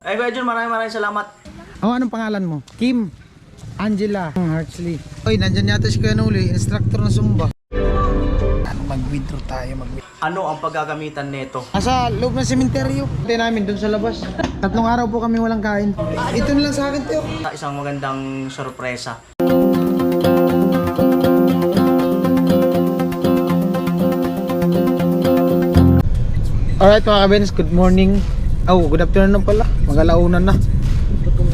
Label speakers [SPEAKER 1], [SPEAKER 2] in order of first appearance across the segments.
[SPEAKER 1] Ay, Kuya Jun, maraming salamat.
[SPEAKER 2] Oh, anong pangalan mo? Kim Angela Hartsley. Oy, nandyan yata si Kuya Noli, instructor ng Zumba. Mag-withdraw tayo,
[SPEAKER 1] Ano ang paggagamitan nito?
[SPEAKER 2] Nasa loob ng sementeryo. Hindi namin doon sa labas. 3 araw po kami walang kain. Ito na lang sa akin, Teo.
[SPEAKER 1] Isang magandang sorpresa.
[SPEAKER 2] Alright mga kabens, good morning. Oh, good afternoon pala. Mag-alaunan na.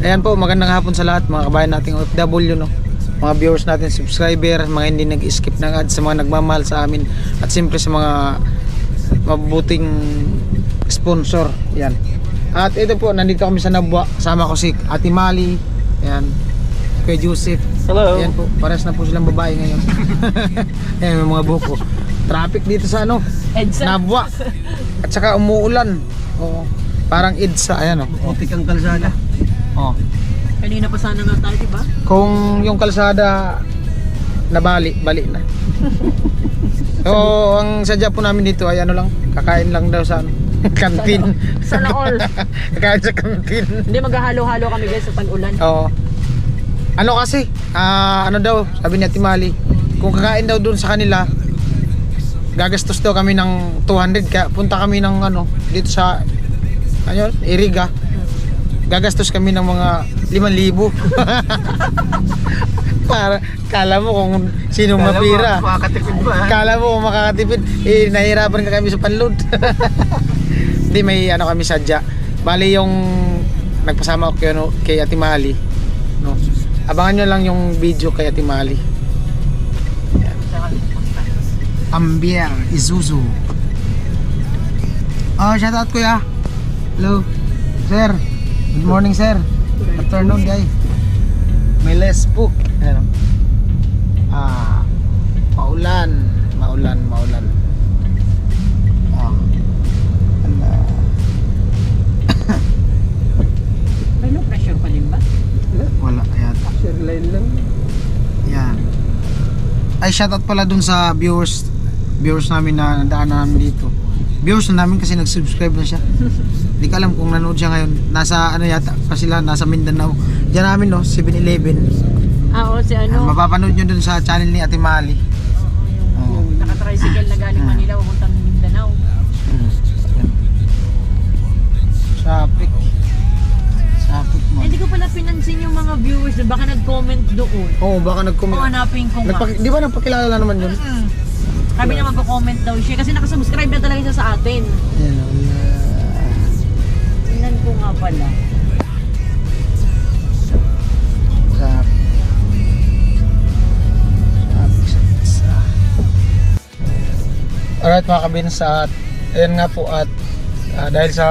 [SPEAKER 2] Ayan po, magandang hapon sa lahat mga kabayan nating OFW, no? Mga viewers natin, subscriber, mga hindi nag-skip ng ads, sa mga nagmamahal sa amin, at siyempre sa mga mabuting sponsor. Yan. At ito po, nandito kami sa Nabwa. Kasama ko si Ate Mali. Ayan. Kuya Joseph.
[SPEAKER 1] Hello.
[SPEAKER 2] Ayan po, pares na po silang babae ngayon. Ayan, may mga buko. Traffic dito sa ano? Nabwa. At saka umuulan. Oo. Parang EDSA, ayan o.
[SPEAKER 1] Putik ang kalsada.
[SPEAKER 2] Oh.
[SPEAKER 3] Kanina pa sana nga tayo, diba?
[SPEAKER 2] Kung yung kalsada nabali, bali na. So, ang sadya po namin dito ay ano lang, kakain lang daw sa ano, kantin.
[SPEAKER 3] Sana all.
[SPEAKER 2] Kakain sa kantin.
[SPEAKER 3] Hindi, maghahalo-halo kami guys sa tag-ulan.
[SPEAKER 2] Oo. Ano kasi, ano daw, sabi ni Ate Mali, kung kakain daw dun sa kanila, gagastos daw kami ng 200, kaya punta kami ng ano, dito sa ano, Iriga. Gagastos kami ng mga 5,000. Para kala mo kung sinong mapira.
[SPEAKER 1] Makakatipid ba?
[SPEAKER 2] Kala mo kung makakatipid, eh nahihirapan ka kami sa panload. Hindi, may ano kami sadya. Bali yung nagpasama ko kay Ate Mali, no. Abangan nyo lang yung video kay Ate Mali. Ambier Isuzu. Oh, shout out kuya. Hello. Sir. Good morning, sir. Afternoon, guys. May less po. Ayan. Maulan. Maulan.
[SPEAKER 3] May low pressure pa din ba?
[SPEAKER 2] Wala yata.
[SPEAKER 1] Share line lang.
[SPEAKER 2] Yan. Ay, shoutout pala dun sa viewers namin na nadaan namin dito. Viewers na namin kasi nag-subscribe na siya. Hindi ko alam kung nanood siya ngayon. Nasa ano yata pa sila, nasa Mindanao. Diyan namin, no, 7-Eleven.
[SPEAKER 3] Oo, si ano.
[SPEAKER 2] Mapapanood nyo dun sa channel ni Ate Mali. Oh.
[SPEAKER 3] Naka-tricycle na galing Manila, pupuntang Mindanao.
[SPEAKER 2] Sapik mo.
[SPEAKER 3] Hindi ko pala pinansin yung mga viewers doon. Baka nag-comment doon.
[SPEAKER 2] Oo, baka nag-comment.
[SPEAKER 3] Oo, hanapin ko nga.
[SPEAKER 2] Di ba nagpakilala na naman yun?
[SPEAKER 3] Sabi niya magko-comment daw siya kasi nakasubscribe na talaga siya sa atin. Tingnan ko nga pala.
[SPEAKER 2] Alright mga kabins, at ayan nga po, at dahil sa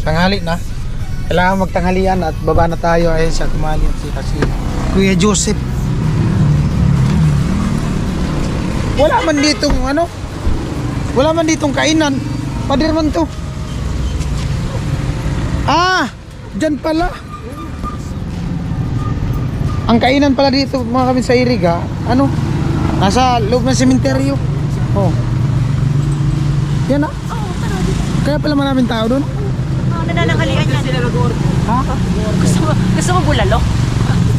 [SPEAKER 2] tanghali na, kailangan magtanghalian at baba na tayo. Ayun sa Ate Mali at si Kuya Joseph. Wala man ditong ano, wala man ditong kainan. Pader man to. Dyan pala. Ang kainan pala dito mga kabins sa Iriga, ano, nasa loob ng sementeryo. Oh. Yan na. Kaya pala maraming tao doon.
[SPEAKER 3] Nananangalian yan.
[SPEAKER 2] Ha?
[SPEAKER 3] Gusto mo bulalo?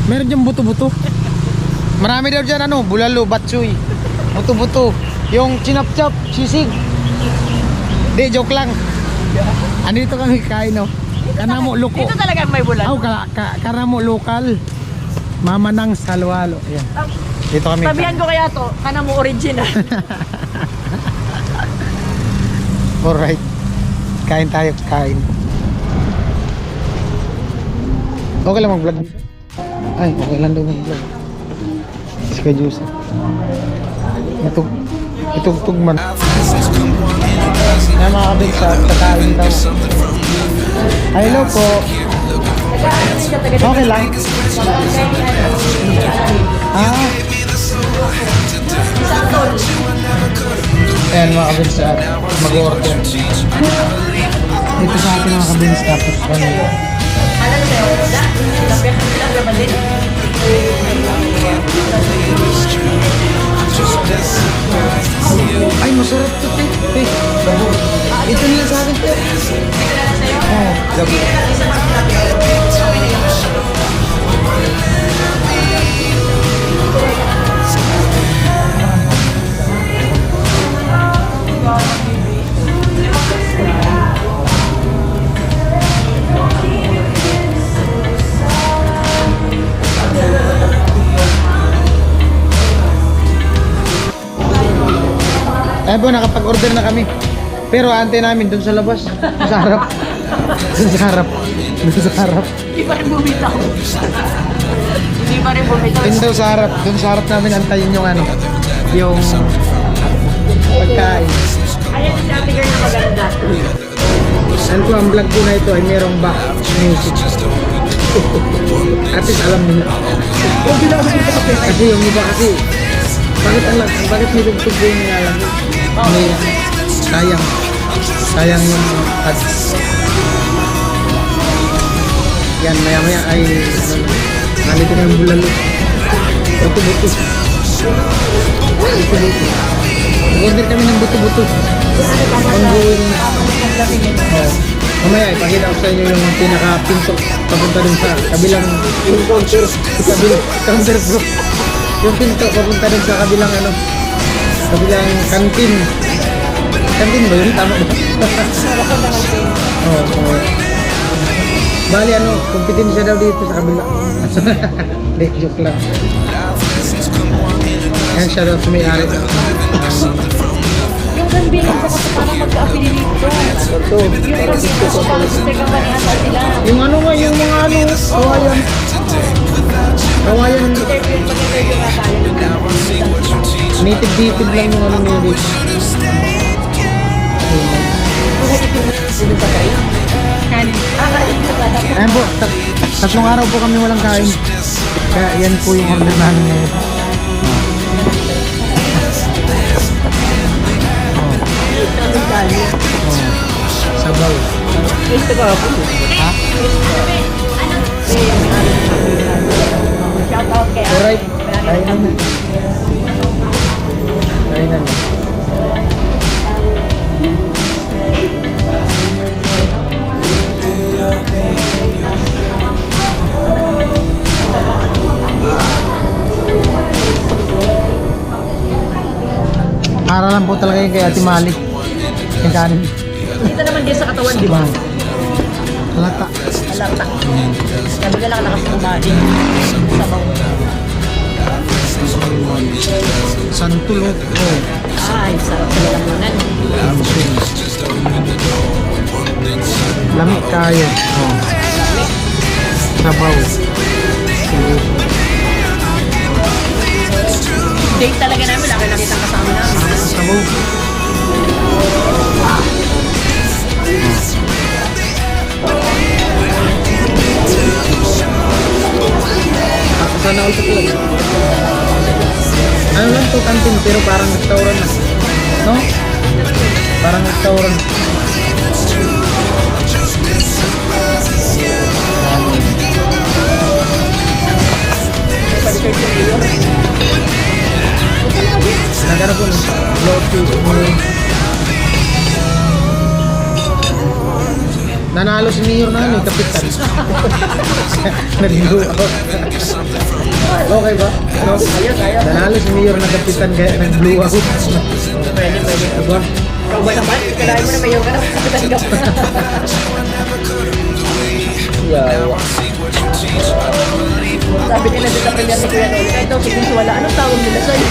[SPEAKER 2] Meron dyan buto-buto. Marami daw dyan ano, bulalo, batsoy, buto-buto. Yung chinap-chap, sisig. Di, joke lang. Andito kami kain, no? Kanamo luko.
[SPEAKER 3] Dito talaga may bulalo.
[SPEAKER 2] Kanamo lokal. Mamanang salwalo. Ayan. Dito kami.
[SPEAKER 3] Sabihan ko kaya to, kanamo original.
[SPEAKER 2] Alright. Kain tayo, kain. Okay lang mag-vlog. Ay, okay lang daw mag-vlog. Si Kuya Joseph. Itugtog man. Yan mga kabig sa kakain daw. Hello po. Okay lang. Ayan mga kabig sa mag-order. Ito sa atin mga kabig tapos kanila. Ay, masarap to, te. Ito nila sa akin, te. Oo, gabi. po, nakapag-order na kami. Pero aantay namin dun sa labas. Dun sa harap. Dun sa harap. Dun sa harap.
[SPEAKER 3] Hindi pa rin bumitaw. Hindi pa rin bumitaw.
[SPEAKER 2] Dun daw sa harap. Dun sa harap namin antayin yung ano. Yung pagkain.
[SPEAKER 3] Ayan si Ate Girl na maganda.
[SPEAKER 2] Ano po, ang vlog po na ito ay merong back music. At least alam nila. Kasi yung iba kasi, bakit may tugtog po yung alam nyo? May, sayang yung ads. Yan, maya maya ay, nalito na yung bulalo. Buto-buto. Buto-buto. Order kami ng buto-buto. Ongoing na. Mamaya, ipakita ko sa inyo yung pinaka-pinto papunta dun sa kabilang counter bro. Yung pinto papunta dun sa kabilang ano, kabilang kantin. Kantin ba yun? Tama ba? Oo. Bali ano, kompetensya daw dito sa kabila. Hindi, joke lang. Ayan siya daw, may-ari.
[SPEAKER 3] Yung convenience ako sa parang magka-affili dito. Yung convenience ako parang sa kampanihan sa sila.
[SPEAKER 2] Yung ano nga, yung mga ano, kawayan. Kawayan.
[SPEAKER 3] Interview nga tayo.
[SPEAKER 2] Native lang yung ano nyo dito. Ayan po, tatlong araw po kami walang kain. Kaya yan po yung order namin ngayon. Sabaw. Ha?
[SPEAKER 3] Shout out kay
[SPEAKER 2] Alright. Kainan na. Kainan na. Aralan po talaga yung kay Ate Mali. Yung kanin.
[SPEAKER 3] Dito naman din sa katawan, di ba?
[SPEAKER 2] Halata.
[SPEAKER 3] Alata. Sabi ka lang lakas kumain. Sabaw.
[SPEAKER 2] Santulot. Oh.
[SPEAKER 3] Ay, sarap sa lalamunan.
[SPEAKER 2] Lamig kayo. Oh. Sabaw.
[SPEAKER 3] Date talaga namin, laki nakita kasama namin.
[SPEAKER 2] Sabaw. Sana all po. Ano lang to, kantin, pero parang restaurant na. No? Parang restaurant. Nagana po ng nanalo si Mayor na ano, kapitan. Nag-go out. Okay ba? No? Nanalo si Mayor na kapitan kaya nag-blow out.
[SPEAKER 3] Pwede.
[SPEAKER 2] Diba?
[SPEAKER 3] Ikaw ba naman? Kailangan mo na mayor ka na. Kapitan ka pa.
[SPEAKER 2] Yawa.
[SPEAKER 3] Sabi nila sa premier ni Kuya Noli, kahit daw siguro wala, anong tawag nila sa'yo?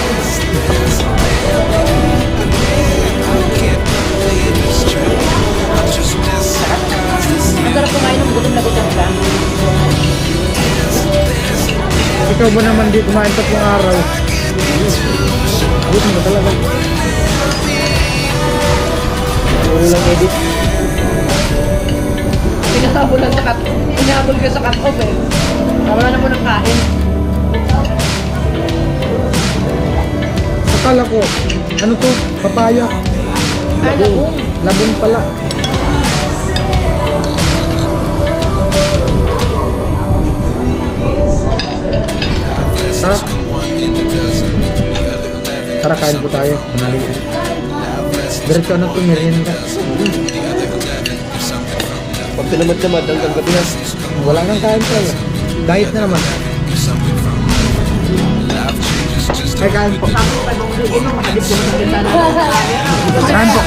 [SPEAKER 3] Ang sarap kumain ng gutom na gutom ka.
[SPEAKER 2] Ikaw ba naman di kumain tatlong araw? Gutom ba talaga? Puro lang edit.
[SPEAKER 3] Pinahabol lang sa pinahabol ka sa cut-off eh. Wala na mo ng kain.
[SPEAKER 2] Akala ko, ano to? Papaya.
[SPEAKER 3] Ay, labong.
[SPEAKER 2] Labong pala. Sarap. Tara, kain po tayo. Diretso ano to, merienda.
[SPEAKER 1] Pag pinamad-tamad hanggang gabi na.
[SPEAKER 2] Wala nang kain pa. Diet na naman. Ay, kain po. Kain po.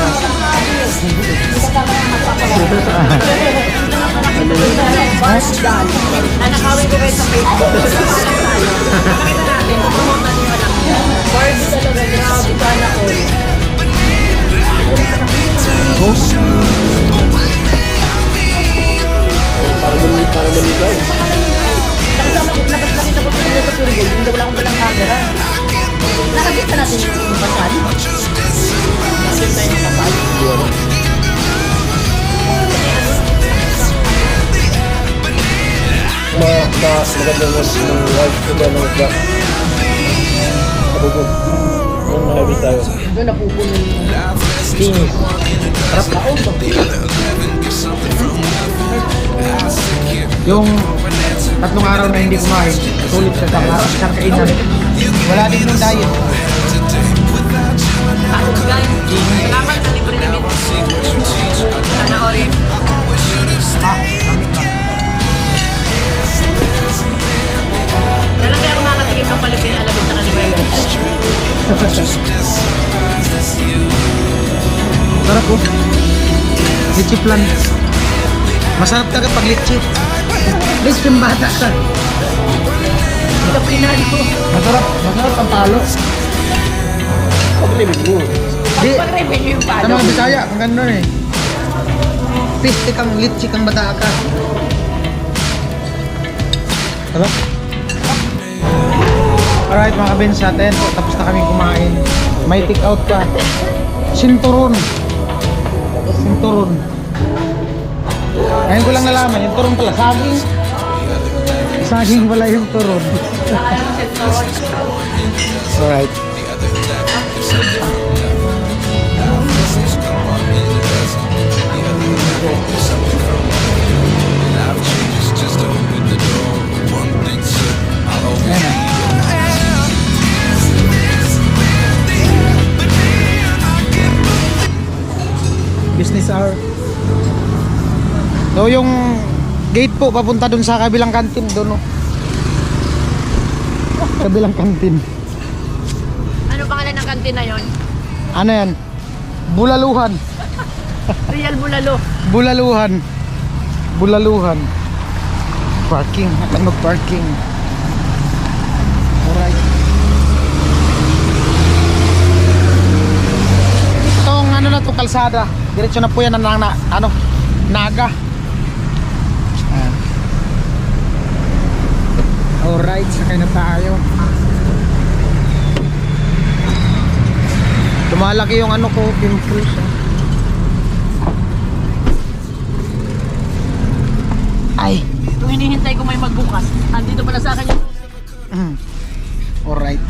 [SPEAKER 3] Nakawin ko kayo sa Facebook. Nakita natin, promote natin yung anak niya. Barbie talaga, grabe sana all.
[SPEAKER 2] Oh,
[SPEAKER 1] Para maligaw.
[SPEAKER 3] Labas lang ito po sa Pure Gold. Hindi wala akong dalang camera. Nakabit na natin yung pasal. Nakabit tayo yung pasal.
[SPEAKER 1] Magandang mas ng wife ko ba ng black. Kapugod. Ang nakabit tayo.
[SPEAKER 3] Doon napupuno yung
[SPEAKER 2] Tinis.
[SPEAKER 3] sarap na old.
[SPEAKER 2] Yung 3 araw na hindi kumain, tulip sa isang kainan. Wala din yung diet.
[SPEAKER 3] Salamat sa libre na bit. Sana orin. Kailan kaya ako nakatikim ng palipin alabit sa kanila?
[SPEAKER 2] Sarap po. Litchi plan. Masarap ka pag litchi. Litchi yung bata ka.
[SPEAKER 3] Ito pinalo.
[SPEAKER 2] Masarap ang talo.
[SPEAKER 1] Pag-limit mo.
[SPEAKER 2] Di,
[SPEAKER 3] Pag-revenue yung
[SPEAKER 2] sa
[SPEAKER 3] palo.
[SPEAKER 2] mga Bisaya, kung gano'n eh. Piste kang litchi kang bata ka. Sarap. Alright mga kabins, natin po, tapos na kami kumain. May take out pa. Sinturon. Ngayon ko lang nalaman, yung turon pala, saging. Saging pala yung turon. Alright. Ayan na. Business hour. So yung gate po papunta dun sa kabilang kantin doon, no. Kabilang kantin.
[SPEAKER 3] Ano pangalan ng kantin na yon?
[SPEAKER 2] Ano yan? Bulaluhan.
[SPEAKER 3] Real Bulalo.
[SPEAKER 2] Bulaluhan. Parking. Akan mag-parking. Alright. Itong ano na to, kalsada. Diretso na po yan ng Naga. Ayan. Alright, sakay na tayo. Lumalaki yung ano ko, pimples. Ay.
[SPEAKER 3] Kung hinihintay ko may magbukas, andito pala sa akin yung
[SPEAKER 2] Alright.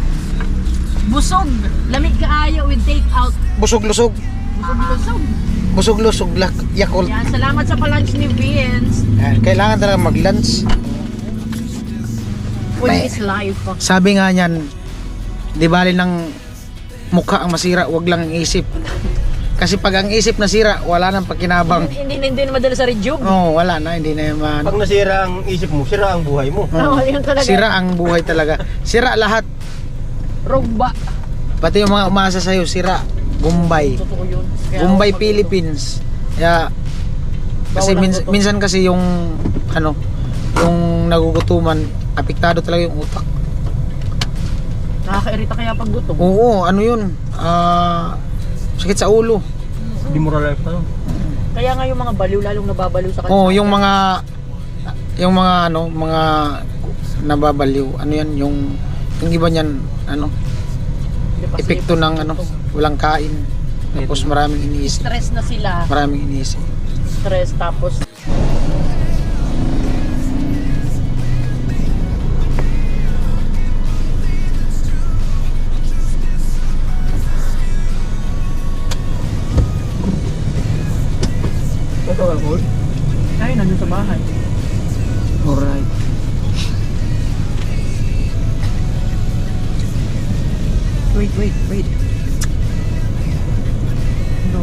[SPEAKER 3] busog. Lamig kaayo with take out.
[SPEAKER 2] Busog-lusog.
[SPEAKER 3] Busog-busog.
[SPEAKER 2] Busog-lusog. Yakult.
[SPEAKER 3] Yan, salamat sa palunch ni Vince.
[SPEAKER 2] Ayan, kailangan talaga mag-lunch.
[SPEAKER 3] Food
[SPEAKER 2] May-
[SPEAKER 3] is life.
[SPEAKER 2] Sabi nga niyan, di bali ng mukha ang masira, wag lang ang isip. Kasi pag ang isip nasira, wala nang pakinabang.
[SPEAKER 3] Hindi na madala sa rejuve.
[SPEAKER 2] Oo, wala na, hindi na naman.
[SPEAKER 1] Pag nasira ang isip mo, sira ang buhay mo.
[SPEAKER 3] Oo, yun talaga.
[SPEAKER 2] Sira ang buhay talaga. Sira lahat.
[SPEAKER 3] Rogba.
[SPEAKER 2] Pati yung mga umasa sa'yo, sira. Gumbay.
[SPEAKER 3] Totoo yun. Kaya
[SPEAKER 2] Gumbay
[SPEAKER 3] ako-
[SPEAKER 2] Philippines. Kaya kasi
[SPEAKER 3] Bawal ang totoo.
[SPEAKER 2] minsan kasi yung yung nagugutuman, apektado talaga yung utak.
[SPEAKER 3] Nakakairita kaya pag gutom.
[SPEAKER 2] Oo, ano yun? Sakit sa ulo.
[SPEAKER 1] Demoralize na.
[SPEAKER 3] Kaya nga yung mga baliw, lalong nababaliw sa
[SPEAKER 2] Oo, yung mga mga nababaliw. Ano yan? Yung iba niyan, epekto ng walang kain. Tapos maraming iniisip.
[SPEAKER 3] Stress na sila.
[SPEAKER 2] Maraming iniisip.
[SPEAKER 3] Stress tapos
[SPEAKER 1] Ito ang gold.
[SPEAKER 3] ay nandun sa bahay.
[SPEAKER 2] Alright.
[SPEAKER 3] Wait. No.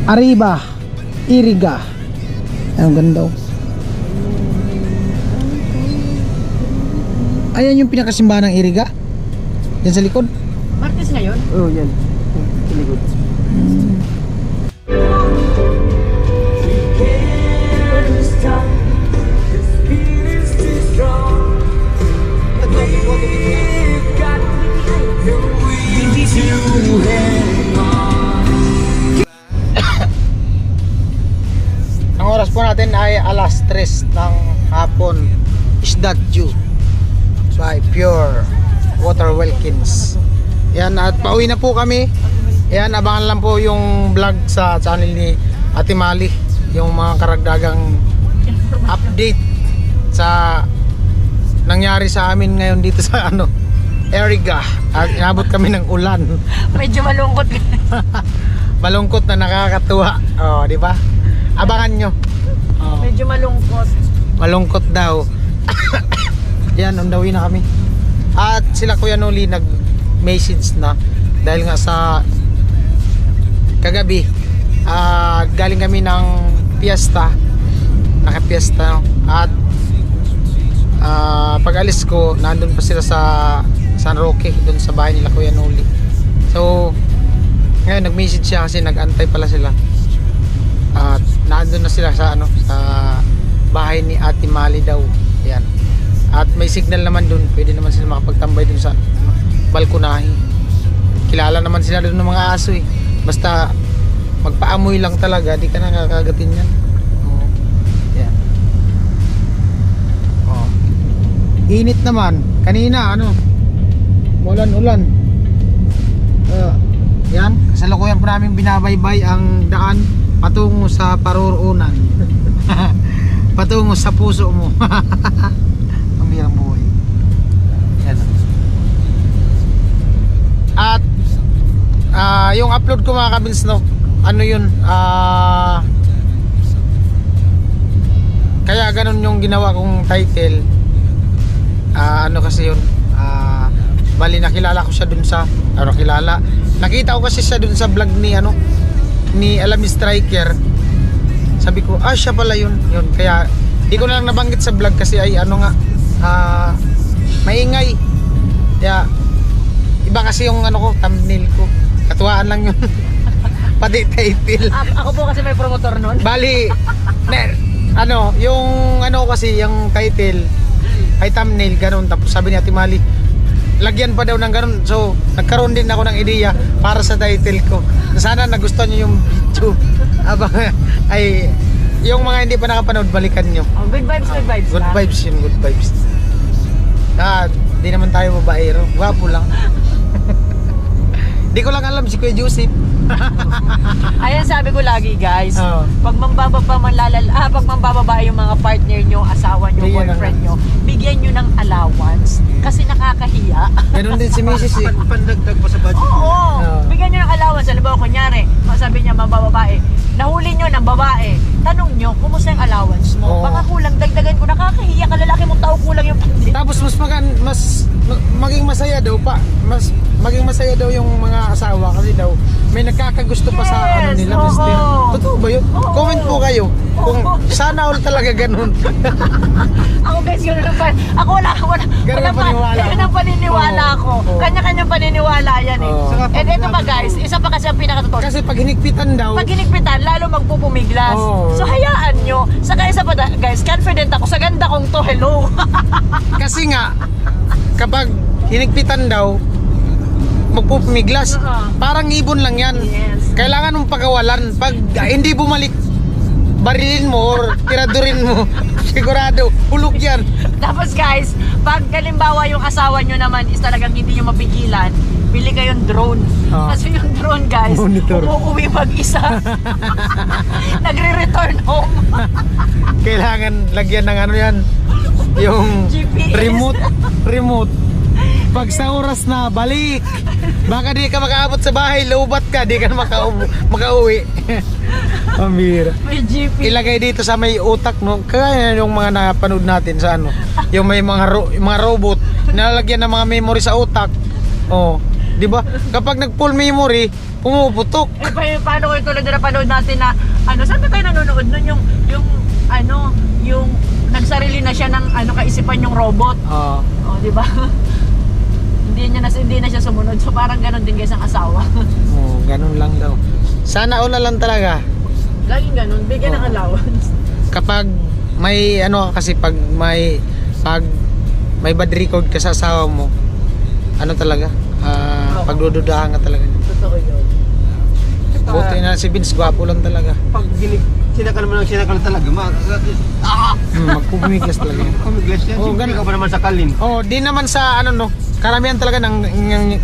[SPEAKER 2] Arriba, Iriga. Ang ganda oh. Ayan yung pinakasimbahan ng Iriga. Diyan sa likod.
[SPEAKER 3] Martes ngayon?
[SPEAKER 1] Oo, yan. Piligod.
[SPEAKER 4] Stop. The speed is too strong.
[SPEAKER 2] Ang oras po natin ay alas 3 ng hapon. Is that you? By Pure Water Wilkins. Yan, at pauwi na po kami. Yan, abangan lang po yung vlog sa channel ni Ate Mali. Yung mga karagdagang update sa nangyari sa amin ngayon dito sa Eriga. At inabot kami ng ulan.
[SPEAKER 3] Medyo malungkot.
[SPEAKER 2] Malungkot na nakakatuwa. Oh, di ba? Abangan nyo. Oh,
[SPEAKER 3] Medyo malungkot.
[SPEAKER 2] malungkot daw. Yan, on the way na kami. At sila Kuya Noli nag-message na dahil nga sa kagabi galing kami ng fiesta, naka-fiesta, no? At pag alis ko, nandun pa sila sa San Roque, doon sa bahay nila Kuya Noli. So ngayon nag-message siya kasi nag-antay pala sila. At nandun na sila sa sa bahay ni Ate Mali daw. Yan. At may signal naman doon, pwede naman sila makapagtambay doon sa balkonahe. Kilala naman sila doon ng mga aso eh. Basta magpaamoy lang talaga, di ka nakakagatin yan. Oh. Yan. Oh. Init naman. Kanina ulan. Yan, kasalukuyan po namin binabaybay ang daan patungo sa paroroonan. Patungo sa puso mo. Ang birang buhay. Yan. At yung upload ko mga kabins, no, kaya ganun yung ginawa kong title. Kasi yun, bali nakilala ko siya dun sa nakita ko kasi siya dun sa vlog ni Alami Striker. Sabi ko, siya pala yun. Kaya di ko na lang nabanggit sa vlog kasi ay maingay. Kaya iba kasi yung ko, thumbnail ko. Katuwaan lang yun. Pati title.
[SPEAKER 3] Ako po kasi may promotor nun.
[SPEAKER 2] Bali, yung kasi yung title ay thumbnail ganun. Tapos sabi ni Ate Mali, lagyan pa daw ng ganun. So nagkaroon din ako ng ideya para sa title ko. Sana nagustuhan niyo yung video. Ay yung mga hindi pa nakapanood, balikan nyo.
[SPEAKER 3] Good vibes.
[SPEAKER 2] Good vibes yun, good vibes. Di naman tayo babaero, gwapo lang. Di ko lang alam si Kuya Joseph.
[SPEAKER 3] Ayan, sabi ko lagi guys,
[SPEAKER 2] Oo.
[SPEAKER 3] pag mambababae yung mga partner nyo, asawa nyo,
[SPEAKER 2] Bigyan
[SPEAKER 3] boyfriend nyo, bigyan nyo ng allowance kasi nakakahiya.
[SPEAKER 2] Ganun din si Mrs. eh.
[SPEAKER 1] Pandagdag pa sa budget.
[SPEAKER 3] Oo,
[SPEAKER 2] Oo.
[SPEAKER 3] bigyan nyo ng allowance. Halimbawa, kunyari, sabi niya mambababae, nahuli nyo ng babae, tanong nyo, kumusta yung allowance mo?
[SPEAKER 2] Oo.
[SPEAKER 3] Baka kulang, dagdagan ko, nakakahiya ka, lalaki mong tao, kulang yung pandit.
[SPEAKER 2] Tapos maging masaya daw maging masaya daw yung mga asawa kasi daw may nagkakagusto pa sa
[SPEAKER 3] Yes,
[SPEAKER 2] nila,
[SPEAKER 3] oo.
[SPEAKER 2] mister. Totoo ba yun?
[SPEAKER 3] Oo.
[SPEAKER 2] Comment po kayo kung sana all talaga ganun.
[SPEAKER 3] Ako guys, gano'n ang ako wala
[SPEAKER 2] Ganun ang paniniwala
[SPEAKER 3] ganun ang paniniwala
[SPEAKER 2] Oo.
[SPEAKER 3] ko.
[SPEAKER 2] Oo.
[SPEAKER 3] Kanya-kanyang paniniwala yan eh.
[SPEAKER 2] Oo.
[SPEAKER 3] And ito pa guys, isa pa kasi ang pinakatotoo.
[SPEAKER 2] Kasi pag hinigpitan daw,
[SPEAKER 3] Pag hinigpitan, lalo magpupumiglas.
[SPEAKER 2] Oo.
[SPEAKER 3] So hayaan nyo. Saka isa pa guys, confident ako sa ganda kong to, hello.
[SPEAKER 2] kasi nga kapag hinigpitan daw magpupumiglas,
[SPEAKER 3] Oo.
[SPEAKER 2] parang ibon lang yan.
[SPEAKER 3] Yes.
[SPEAKER 2] Kailangan mong pagawalan. Pag hindi bumalik, barilin mo or tiradurin mo, sigurado hulog yan.
[SPEAKER 3] Tapos guys, pag halimbawa yung asawa nyo naman is talagang hindi nyo mapigilan, bili kayong drone.
[SPEAKER 2] Oo.
[SPEAKER 3] Kasi yung drone guys,
[SPEAKER 2] Monitor.
[SPEAKER 3] umuwi mag-isa. Nagre-return home.
[SPEAKER 2] Kailangan lagyan ng yan, yung
[SPEAKER 3] GPS.
[SPEAKER 2] remote. Pag sa oras na balik, baka di ka makaabot sa bahay, loobat ka, di ka na makauwi. Pambira.
[SPEAKER 3] May GPS.
[SPEAKER 2] Ilagay dito sa may utak, no? Kaya yung mga napanood natin sa yung may mga robot nilalagyan ng mga memory sa utak. Oh, di ba? Kapag nag-full memory, pumuputok.
[SPEAKER 3] Paano ko yung tulad na napanood natin na saan ba tayo nanonood nun yung nagsarili na siya ng kaisipan yung robot.
[SPEAKER 2] Oh,
[SPEAKER 3] Di ba? hindi na siya sumunod. So parang ganun din guys ang asawa.
[SPEAKER 2] ganun lang daw. Sana all na lang talaga.
[SPEAKER 3] Laging ganun, bigyan ng
[SPEAKER 2] Oo.
[SPEAKER 3] allowance.
[SPEAKER 2] Kapag may kasi pag may bad record ka sa asawa mo, ano talaga, pagdududahan ka talaga.
[SPEAKER 3] Totoo yun.
[SPEAKER 2] Buti na si Vince, gwapo lang talaga.
[SPEAKER 1] Pag sinakal mo lang sinakal talaga,
[SPEAKER 2] Magpumiglas talaga yan.
[SPEAKER 1] Kumiglas yan.
[SPEAKER 2] Oh,
[SPEAKER 1] Siyempre
[SPEAKER 2] ganun.
[SPEAKER 1] ka pa naman sakalin.
[SPEAKER 2] Oh, di naman sa ano no, karamihan talaga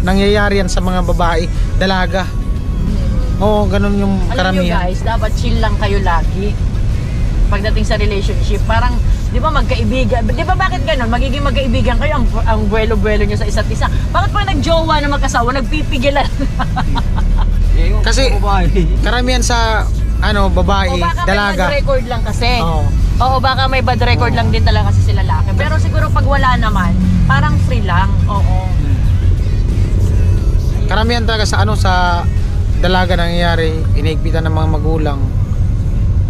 [SPEAKER 2] nangyayari yan sa mga babae, dalaga. Oo, ganun yung
[SPEAKER 3] Alam nyo
[SPEAKER 2] karamihan.
[SPEAKER 3] guys, dapat chill lang kayo lagi. Pagdating sa relationship, parang, di ba magkaibigan, di ba bakit ganun? Magiging magkaibigan kayo, ang buwelo-buwelo nyo sa isa't isa. Bakit pag nagjowa na magkasawa, nagpipigilan?
[SPEAKER 2] Kasi karamihan sa ano babae,
[SPEAKER 3] O baka may
[SPEAKER 2] dalaga.
[SPEAKER 3] bad record lang kasi.
[SPEAKER 2] Oo.
[SPEAKER 3] Oo, baka may bad record lang din talaga kasi sila lalaki. Pero siguro pag wala naman, parang free lang. Oo.
[SPEAKER 2] Karamihan talaga sa ano sa dalaga nangyayari, inihigpitan ng mga magulang.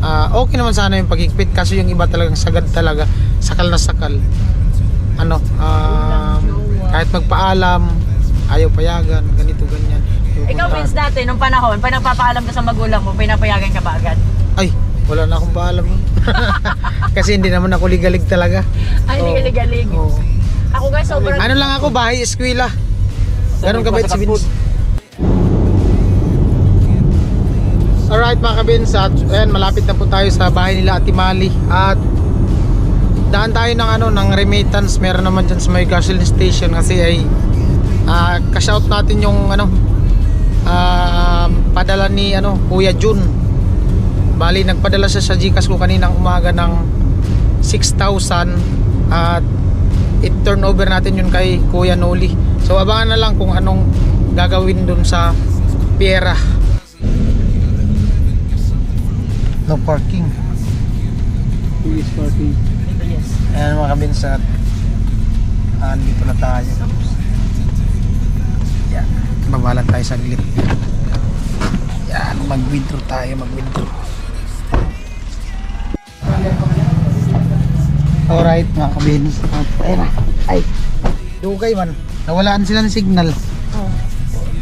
[SPEAKER 2] Okay naman sana yung paghigpit kasi yung iba talagang sagad talaga, sakal na sakal. Ano, kahit magpaalam, ayaw payagan, ganito ganyan.
[SPEAKER 3] Ikaw, Vince, dati, nung panahon, pag nagpapaalam ka sa magulang mo, pinapayagan ka ba agad?
[SPEAKER 2] Ay, wala na akong paalam. Kasi hindi naman ako ligalig talaga.
[SPEAKER 3] Ay,
[SPEAKER 2] Oo.
[SPEAKER 3] ligalig.
[SPEAKER 2] Oo.
[SPEAKER 3] Ako guys, sobrang...
[SPEAKER 2] Ano lang ako, bahay, eskwela. Ganun kabait si Vince. Alright mga kabins, at ayan, malapit na po tayo sa bahay nila Ate Mali. At daan tayo ng ano, ng remittance. Meron naman dyan sa may gasoline station kasi ay ka-shout natin yung ano, padala ni ano, Kuya Jun. Bali nagpadala siya sa GCash ko kaninang umaga ng 6,000 at i-turnover natin yun kay Kuya Noli. So abangan na lang kung anong gagawin dun sa pera. No parking.
[SPEAKER 1] Police parking.
[SPEAKER 3] Yes.
[SPEAKER 2] Ayan mga kabinsat, dito na tayo. Yan, babalan tayo saglit. Yan, mag-withdraw tayo, mag-withdraw. Alright mga kabinsat, ayun na. Ay, dugay man, nawalaan sila ng signal.
[SPEAKER 3] Oh.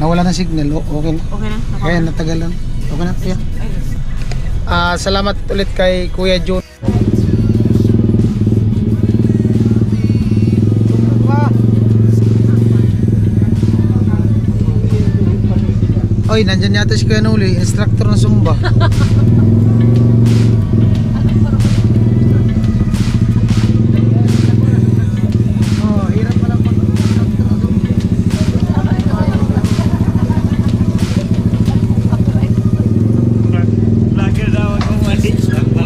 [SPEAKER 2] Nawala ng signal, okay na.
[SPEAKER 3] Okay na?
[SPEAKER 2] Kaya natagalan. Okay na, yeah. Salamat ulit kay Kuya Jun. Oy, nandyan yata si Kuya Noli, instructor ng Zumba. Oh, hirap pala po.
[SPEAKER 1] Lagi daw ako umalis.
[SPEAKER 2] Hello.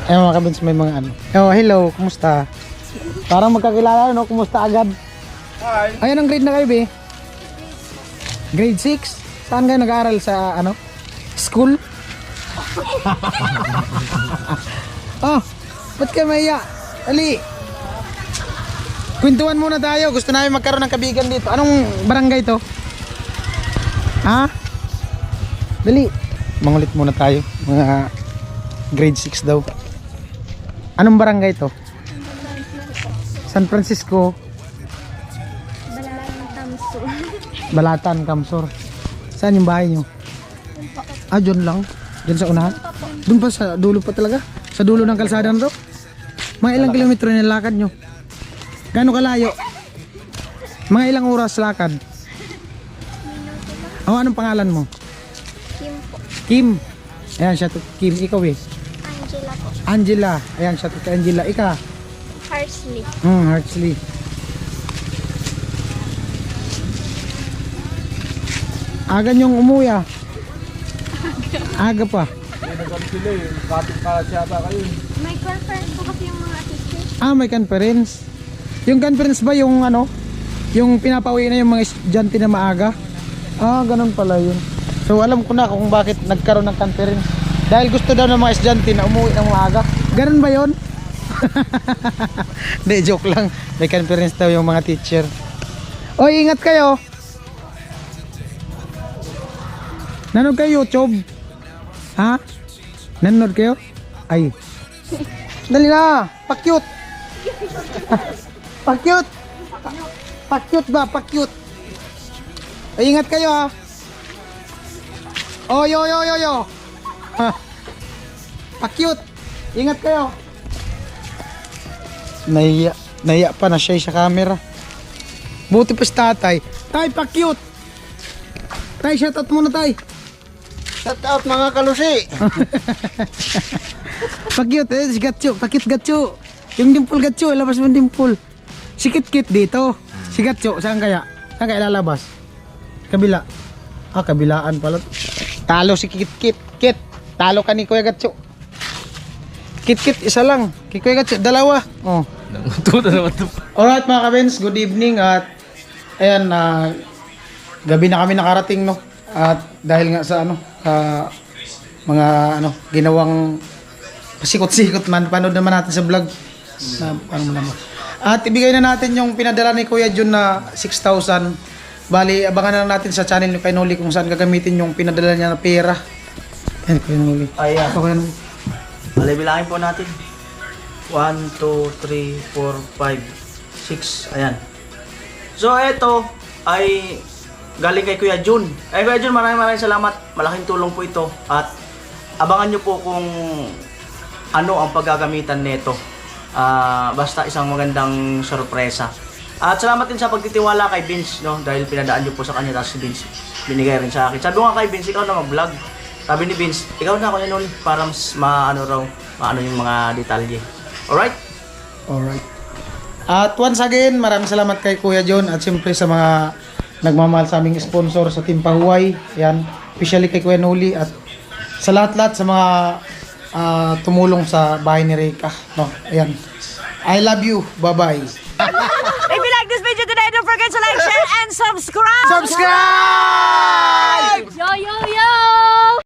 [SPEAKER 2] Ayun mga kabins, may mga ano. Oh, hello, kumusta? Parang magkakilala, no? Kumusta agad?
[SPEAKER 1] Hi.
[SPEAKER 2] Ayun ang grade na kayo, be? Grade 6? Saan kayo nag-aaral? Sa ano? School? Oh, ba't kayo maiya? Ali! Kwentuhan muna tayo. Gusto namin magkaroon ng kabigan dito. Anong barangay to? Ha? Dali. Mangulit muna tayo. Mga grade 6 daw. Anong barangay to? San Francisco. Balatan, Kamsur. Saan yung bahay nyo? Dyan lang. Dyan sa unahan. Doon pa sa dulo pa talaga. Sa dulo ng kalsada na to. Mga ilang kilometro na lakad nyo? Gaano kalayo? Mga ilang oras lakad? Anong pangalan mo?
[SPEAKER 4] Kim po.
[SPEAKER 2] Kim. Ayan siya to. Kim, ikaw eh.
[SPEAKER 4] Angela po.
[SPEAKER 2] Angela. Ayan siya to. Angela. Ika.
[SPEAKER 4] Harsley.
[SPEAKER 2] Hartsley. Aga niyong umuwi ah. Aga pa.
[SPEAKER 4] May conference po kasi yung mga teachers.
[SPEAKER 2] May conference. Yung conference ba yung ano? Yung pinapauwi na yung mga estudyante na maaga? Ganun pala yun. So alam ko na kung bakit nagkaroon ng conference. Dahil gusto daw ng mga estudyante na umuwi ng maaga. Ganun ba yun? Hindi, joke lang. May conference daw yung mga teacher. Oy, ingat kayo. Nanood kayo YouTube? Ha? Nanood kayo? Ay. Dali na, pa-cute. Pa-cute. Pa-cute ba? Pa-cute. Ay, ingat kayo ha. Oh, yo. Ha. Pa-cute. Ingat kayo. Nahiya pa na siya sa camera. Buti pa si tatay. Tay, pa-cute. Tay, shoutout muna tay.
[SPEAKER 1] Shout out mga kalusi.
[SPEAKER 2] Pa-cute eh, si Gatcho. Pa-cute Gatcho. Yung dimple Gatcho, ilabas mo yung dimple. Si Kit dito. Si Gatcho, saan kaya? Saan kaya lalabas? Kabila. Ah, kabilaan pala. Talo si Kit. Talo ka ni Kuya Gatcho. Kit, isa lang. Kay Kuya Gatcho, dalawa. Oh.
[SPEAKER 1] Nangututan naman ito.
[SPEAKER 2] Alright mga kabens, good evening at ayan, gabi na kami nakarating no. At dahil nga sa mga ginawang pasikot-sikot man, panood naman natin sa vlog. At ibigay na natin yung pinadala ni Kuya Jun na 6,000. Bali, abangan na natin sa channel ni Kainoli kung saan gagamitin yung pinadala niya na pera. Ayan, Kainoli.
[SPEAKER 5] Ayan.
[SPEAKER 2] Ako yan.
[SPEAKER 5] Bilangin po natin. 1, 2, 3, 4, 5, 6. Ayan. So, ito ay galing kay Kuya Jun. Kuya Jun, maraming salamat. Malaking tulong po ito. At abangan nyo po kung ano ang paggagamitan nito. Basta isang magandang sorpresa. At salamat din sa pagtitiwala kay Vince, no? Dahil pinadaan nyo po sa kanya, tapos si Vince binigay rin sa akin. Sabi ko nga kay Vince, ikaw na mag-vlog. Sabi ni Vince, ikaw na ako nun para mas maano yung mga detalye. Alright?
[SPEAKER 2] Alright. At once again, maraming salamat kay Kuya John at siyempre sa mga nagmamahal sa aming sponsor sa Team Pahuway. Ayan, especially kay Kuya Noli at sa lahat-lahat sa mga tumulong sa bahay ni Reka. No, ayan. I love you. Bye-bye.
[SPEAKER 3] If you like this video today, don't forget to like, share, and subscribe!
[SPEAKER 2] Subscribe!
[SPEAKER 4] Yo!